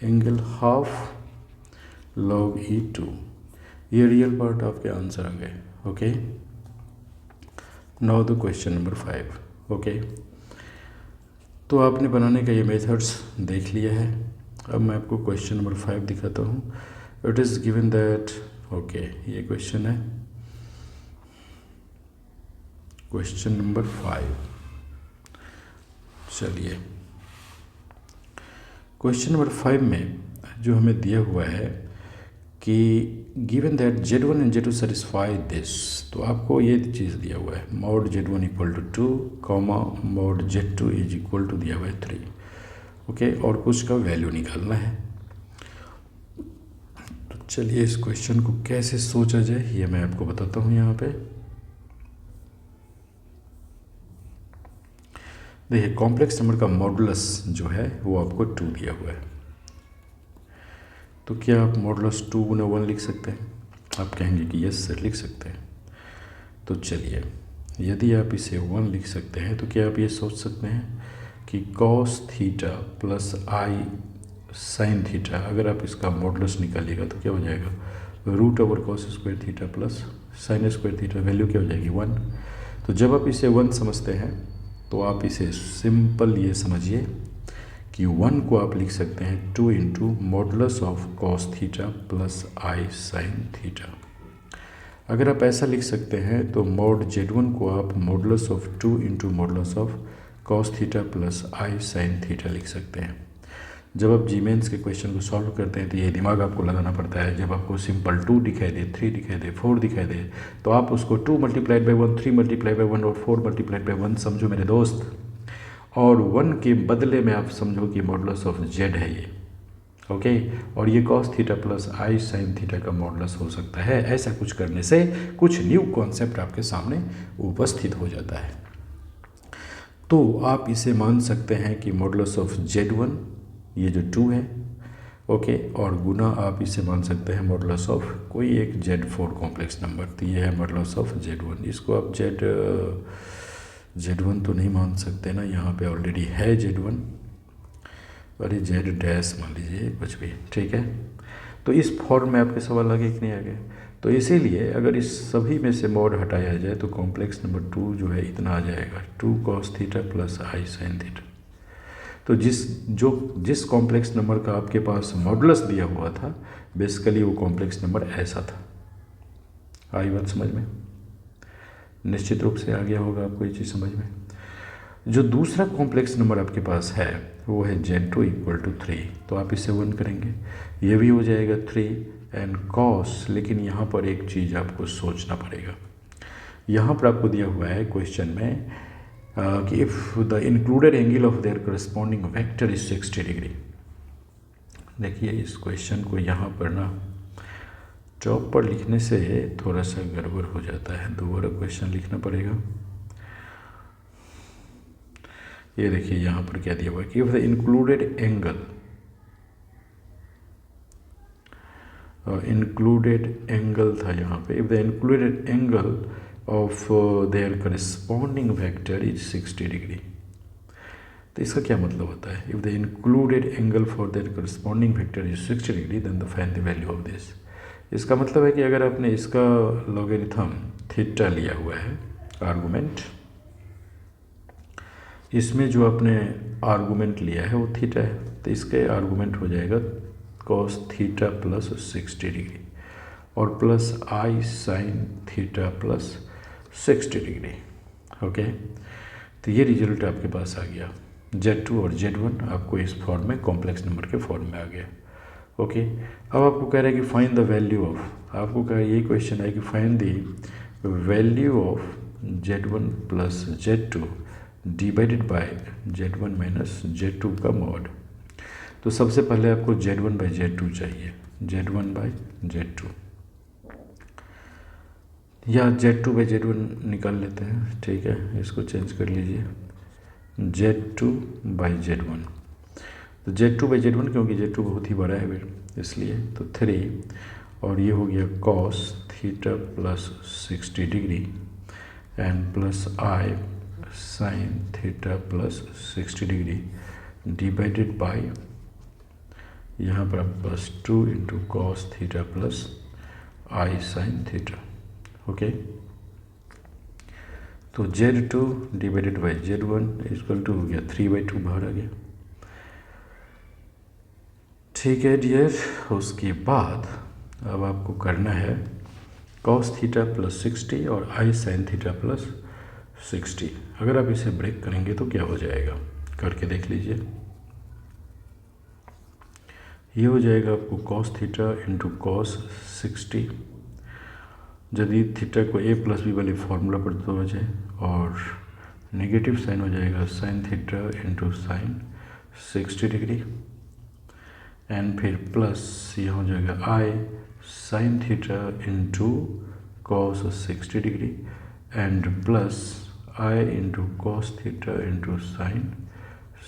angle half log e2। ये रियल पार्ट आपके आंसर आ गए। Okay, now the question number 5। Okay, तो आपने बनाने का ये मेथड्स देख लिया है। अब मैं आपको क्वेश्चन नंबर 5 दिखाता हूँ। It is given that, okay, ये क्वेश्चन है, क्वेश्चन नंबर 5। चलिए, क्वेश्चन नंबर 5 में जो हमें दिया हुआ है कि given that Z1 and Z2 satisfy this, तो आपको ये चीज़ दिया हुआ है, mod Z1 equal to 2 comma mod Z2 is equal to दिया हुआ है 3, ओके, और कुछ का वैल्यू निकालना है। तो चलिए इस क्वेश्चन को कैसे सोचा जाए ये मैं आपको बताता हूँ। यहाँ पे देखिए, कॉम्प्लेक्स नंबर का मॉडुलस जो है वो आपको 2 दिया हुआ है, तो क्या आप मॉडुलस 2 गुना 1 लिख सकते हैं? आप कहेंगे कि यस सर लिख सकते हैं। तो चलिए, यदि आप इसे 1 लिख सकते हैं तो क्या आप ये सोच सकते हैं कि कॉस थीटा प्लस आई साइन थीटा, अगर आप इसका मॉडुलस निकालिएगा तो क्या हो जाएगा, root over cos square theta plus sine square theta, value क्या हो जाएगी 1। तो जब आप इसे 1 समझते हैं तो आप इसे सिंपल ये समझिए कि 1 को आप लिख सकते हैं 2 into modulus of cos theta plus I sine theta. अगर आप ऐसा लिख सकते हैं तो मॉड Z1 को आप modulus of 2 into modulus of cos theta plus I sine theta लिख सकते हैं। जब आप जीमेंस के क्वेश्चन को सॉल्व करते हैं तो ये दिमाग आपको लगाना पड़ता है। जब आपको सिंपल 2 दिखाई दे, 3 दिखाई दे, 4 दिखाई दे, तो आप उसको 2 मल्टीप्लाइड बाई 1, 3 मल्टीप्लाइड बाई 1 और 4 मल्टीप्लाइड बाई 1 समझो मेरे दोस्त, और 1 के बदले में आप समझो कि मॉडुलस ऑफ Z है ये, ओके, और ये कॉस थीटा प्लस आई साइन थीटा का मॉडुलस हो सकता है। ऐसा कुछ करने से कुछ न्यू कॉन्सेप्ट आपके सामने उपस्थित हो जाता है। तो आप इसे मान सकते हैं कि मॉडुलस ऑफ Z1 ये जो 2 है, ओके, और गुना आप इसे मान सकते हैं मॉडुलस ऑफ कोई एक Z4 कॉम्प्लेक्स नंबर, तो ये है मॉडुलस ऑफ Z1। इसको आप Z1 तो नहीं मान सकते ना, यहाँ पे ऑलरेडी है Z1, और ये Z डैश मान लीजिए, कुछ भी ठीक है। तो इस फॉर्म में आपके सवाल आगे कि नहीं आगे, तो इसीलिए अगर इस सभी में से मॉड हटाया जाए तो कॉम्प्लेक्स नंबर 2 जो है इतना आ जाएगा, 2 कॉस थीटा प्लस आई साइन थीटा। तो जिस कॉम्प्लेक्स नंबर का आपके पास मॉडुलस दिया हुआ था, बेसिकली वो कॉम्प्लेक्स नंबर ऐसा था। आई बात समझ में? निश्चित रूप से आ गया होगा आपको ये चीज़ समझ में। जो दूसरा कॉम्प्लेक्स नंबर आपके पास है वो है Z2 इक्वल टू 3, तो आप इसे 1 करेंगे, ये भी हो जाएगा 3 एंड कॉस। लेकिन यहाँ पर एक चीज़ आपको सोचना पड़ेगा, यहाँ पर आपको दिया हुआ है क्वेश्चन में कि if the included angle of their corresponding vector is 60 degree. देखिए इस क्वेश्चन को यहाँ पर ना टॉप पर लिखने से थोड़ा सा गड़बड़ हो जाता है, दोबारा क्वेश्चन लिखना पड़ेगा। ये देखिए यहाँ पर क्या दिया हुआ है कि इफ द इंक्लूडेड एंगल था यहाँ पे, if the included angle of their corresponding vector is 60 degree. तो इसका क्या मतलब होता है, if the included angle for their corresponding vector is 60 degree then the find the value of this. इसका मतलब है कि अगर आपने इसका लॉगरिथम थीटा लिया हुआ है आर्गुमेंट, इसमें जो आपने आर्गुमेंट लिया है वो थीटा है, तो इसके आर्गुमेंट हो जाएगा कॉस थीटा प्लस 60 डिग्री और प्लस आई sine theta plus 60 degree, okay. तो ये रिजल्ट आपके पास आ गया, Z2 और Z1 आपको इस फॉर्म में कॉम्प्लेक्स नंबर के फॉर्म में आ गया, ओके। अब आपको कह रहा है कि फाइंड द वैल्यू ऑफ, आपको कह यही क्वेश्चन है कि find the value of Z1 plus Z2 divided by Z1 minus Z2 का मॉड। तो सबसे पहले आपको Z1 बाई Z2 चाहिए, Z1 बाई Z2 या Z2 बाई Z1 निकाल लेते हैं, ठीक है, इसको चेंज कर लीजिए, Z2 बाई Z1। तो Z2 बाई Z1 क्योंकि Z2 बहुत ही बड़ा है फिर इसलिए, तो 3 और ये हो गया cos theta plus 60 degree and plus I sine theta plus 60 degree divided by यहाँ पर plus 2 into cos theta plus आई साइन थीटा, ओके। तो Z2 divided by Z1 equal to हो गया 3/2 बाहर आ गया। ठीक है डियर, उसके बाद अब आपको करना है cos थीटा प्लस 60 और I sin थीटा प्लस 60। अगर आप इसे ब्रेक करेंगे तो क्या हो जाएगा, करके देख लीजिए। ये हो जाएगा आपको cos थीटा इंटू cos 60, यदि थीटा को a प्लस बी वाले फॉर्मूला पर तो हो जाए, और नेगेटिव साइन हो जाएगा sin theta into sine 60 degree, and फिर प्लस ये हो जाएगा I sin theta into cos 60 degree, and plus I into cos theta into sine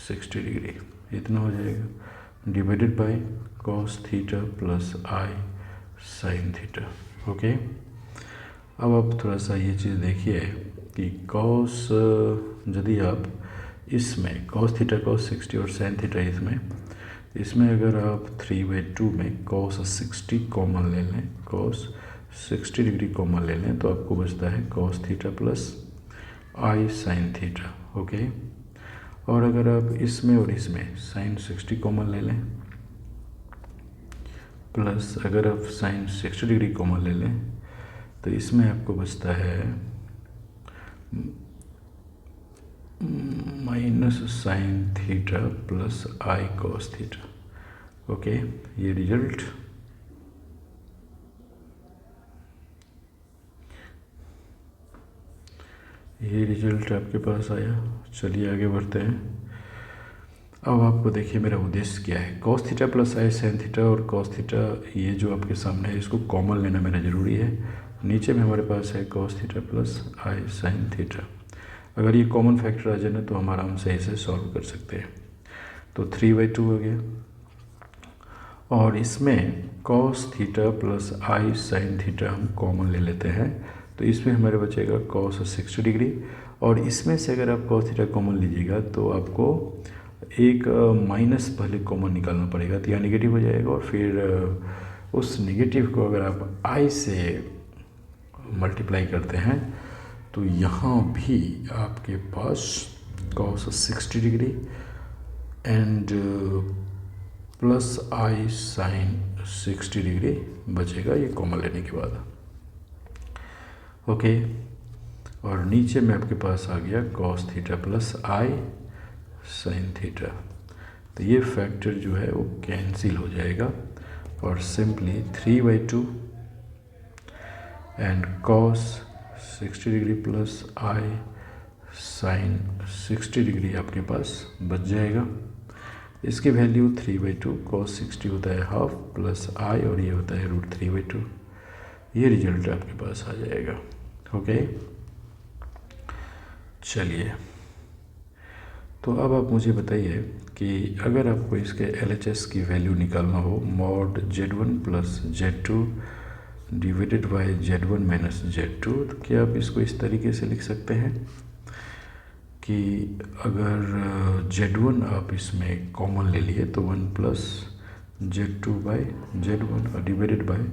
60 degree, इतना हो जाएगा divided by cos theta plus I sin theta. Okay, अब आप थोड़ा सा ये चीज़ देखिए कि cos, यदि आप इसमें cos थीटा cos 60 और sin थीटा इसमें अगर आप 3/2 में cos 60 कॉमन ले लें, cos 60 डिग्री कॉमन ले लें, तो आपको बचता है cos theta plus I sin theta. Okay, और अगर आप इसमें और इसमें sin 60 कॉमन ले लें, प्लस अगर आप sin 60 डिग्री कॉमन ले लें, तो इसमें आपको बचता है minus sin theta plus I cos theta. Okay, ये रिजल्ट आपके पास आया। चलिए आगे बढ़ते हैं। अब आपको देखिए मेरा उद्देश्य क्या है, cos theta plus I sin theta और cos थीटा ये जो आपके सामने है इसको कॉमन लेना मेरा ज़रूरी है। नीचे में हमारे पास है cos theta plus I sin theta. अगर ये कॉमन फैक्टर आ जाए ना तो हम आराम से इसे सॉल्व कर सकते हैं। तो 3/2 हो गया, और इसमें cos theta plus I sin theta हम कॉमन ले लेते हैं, तो इसमें हमारे बचेगा cos 60 डिग्री, और इसमें से अगर आप cos थीटा कॉमन लीजिएगा तो आपको एक माइनस पहले कॉमन निकालना पड़ेगा, तो यहाँ निगेटिव हो जाएगा, और फिर उस निगेटिव को अगर आप I से मल्टीप्लाई करते हैं तो यहाँ भी आपके पास cos 60 degree and plus I sin 60 degree बचेगा, ये कॉमन लेने के बाद। ओके, और नीचे में आपके पास आ गया cos theta plus I sin theta, तो ये फैक्टर जो है वो कैंसिल हो जाएगा, और simply 3/2 and cos 60 degree plus I sin 60 degree आपके पास बच जाएगा। इसकी वैल्यू 3/2, cos 60 होता है हाफ प्लस I, और ये होता है √3/2। ये रिजल्ट आपके पास आ जाएगा। ओके, चलिए, तो अब आप मुझे बताइए कि अगर आपको इसके LHS की वैल्यू निकालना हो, mod Z1 plus Z2 divided by Z1 minus Z2, तो क्या आप इसको इस तरीके से लिख सकते हैं कि अगर Z1 आप इसमें कॉमन ले लिए तो 1 प्लस Z2 बाई Z1, और डिवाइडेड बाय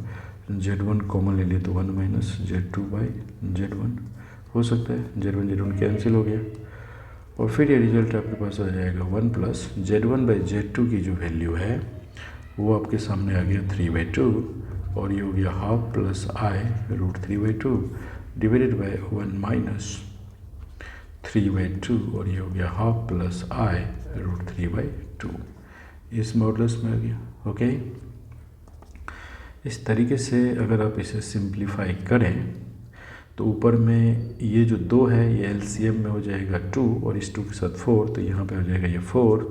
Z1 कॉमन ले लिए तो 1 माइनस Z2 बाई Z1 हो सकता है। Z1 कैंसिल हो गया, और फिर ये रिजल्ट आपके पास आ जाएगा 1 प्लस Z1 बाई Z2 की जो वैल्यू है वो आपके सामने आ गया 3/2, और ये हो गया half plus I √3/2 divided by 1 minus 3/2, और ये हो गया हाफ प्लस I √3/2। इस मॉडुलस में आ गया। ओके, इस तरीके से अगर आप इसे सिंप्लीफाई करें तो ऊपर में ये जो 2 है ये LCM में हो जाएगा 2, और इस 2 के साथ 4, तो यहाँ पे हो जाएगा ये 4,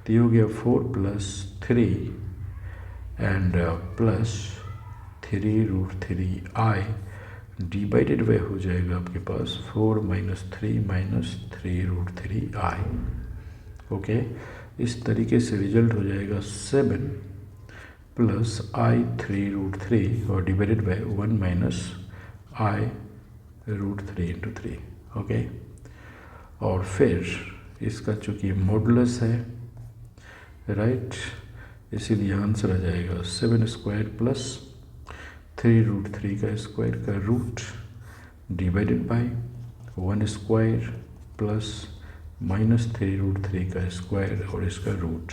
तो ये हो गया 4 plus 3 and plus 3√3I divided by हो जाएगा आपके पास 4 माइनस 3 माइनस 3√3I। ओके, इस तरीके से रिजल्ट हो जाएगा 7 प्लस I 3√3 और divided by 1 minus I √3/3। Okay, और फिर इसका चूँकि मॉडुलस है, राइट, इसीलिए आंसर आ जाएगा 7 स्क्वायर प्लस 3√3 का स्क्वायर का root divided by 1 square plus -3√3 का स्क्वायर और इसका रूट,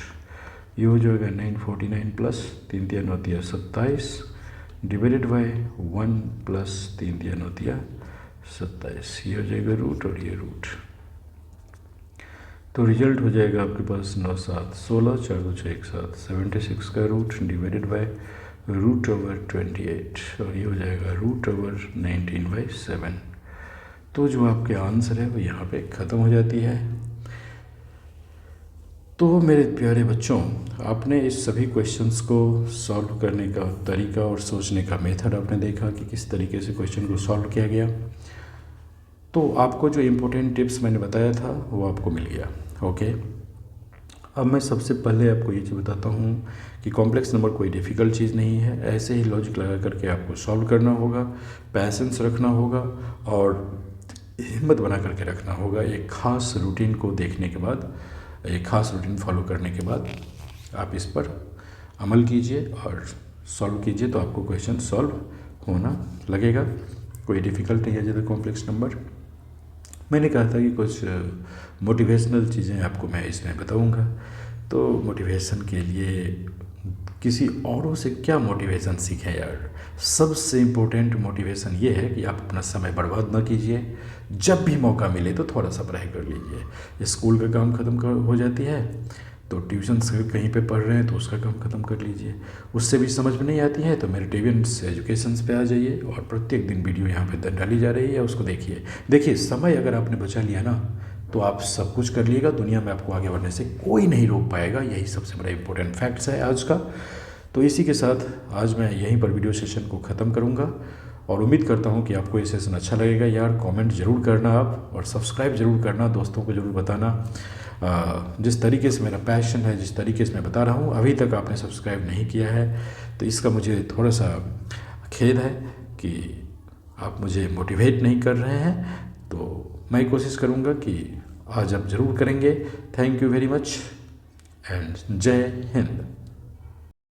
ये हो जाएगा 949 प्लस 3 तिया 9 तिया 27 डिवाइडेड बाय 1 प्लस 3 तिया 9 तिया 27, ये हो जाएगा रूट और ये रूट। तो रिजल्ट हो जाएगा आपके पास 9 7 16 4 2 6 1 7 76 का रूट डिवाइडेड बाय √28 और ये हो जाएगा √19/7। तो जो आपके आंसर है वो यहाँ पे ख़त्म हो जाती है। तो मेरे प्यारे बच्चों, आपने इस सभी क्वेश्चंस को सॉल्व करने का तरीका और सोचने का मेथड आपने देखा कि किस तरीके से क्वेश्चन को सॉल्व किया गया। तो आपको जो इम्पोर्टेंट टिप्स मैंने बताया था वो आपको मिल गया। ओके, अब मैं सबसे पहले आपको ये चीज़ बताता हूँ कि कॉम्प्लेक्स नंबर कोई डिफ़िकल्ट चीज़ नहीं है। ऐसे ही लॉजिक लगा करके आपको सॉल्व करना होगा, पैसेंस रखना होगा और हिम्मत बना करके रखना होगा। एक ख़ास रूटीन को देखने के बाद, एक ख़ास रूटीन फॉलो करने के बाद आप इस पर अमल कीजिए और सॉल्व कीजिए, तो आपको क्वेश्चन सॉल्व होना लगेगा। कोई डिफ़िकल्ट नहीं है ज़्यादा कॉम्प्लेक्स नंबर। मैंने कहा था कि कुछ मोटिवेशनल चीज़ें आपको मैं इसमें बताऊंगा। तो मोटिवेशन के लिए किसी औरों से क्या मोटिवेशन सीखें यार। सबसे इम्पोर्टेंट मोटिवेशन ये है कि आप अपना समय बर्बाद ना कीजिए। जब भी मौका मिले तो थोड़ा सा पढ़ाई कर लीजिए। स्कूल का काम ख़त्म हो जाती है तो ट्यूशन से कहीं पे पढ़ रहे हैं तो उसका काम ख़त्म कर लीजिए। उससे भी समझ में नहीं आती है तो मेरे टेवियंस एजुकेशंस पे आ जाइए और प्रत्येक दिन वीडियो यहाँ पे डाली जा रही है, उसको देखिए। समय अगर आपने बचा लिया ना तो आप सब कुछ कर लीजिएगा। दुनिया में आपको आगे बढ़ने से कोई नहीं रोक पाएगा। यही सबसे बड़ा इंपॉर्टेंट फैक्ट्स है आज का। तो इसी के साथ आज मैं यहीं पर वीडियो सेशन को ख़त्म करूँगा और उम्मीद करता हूँ कि आपको ये सेशन अच्छा लगेगा। यार कमेंट ज़रूर करना आप और सब्सक्राइब ज़रूर करना, दोस्तों को ज़रूर बताना। जिस तरीके से मेरा पैशन है, जिस तरीके से मैं बता रहा हूँ, अभी तक आपने सब्सक्राइब नहीं किया है तो इसका मुझे थोड़ा सा खेद है कि आप मुझे मोटिवेट नहीं कर रहे हैं। तो मैं कोशिश करूँगा कि आज आप ज़रूर करेंगे। Thank you very much and जय हिंद।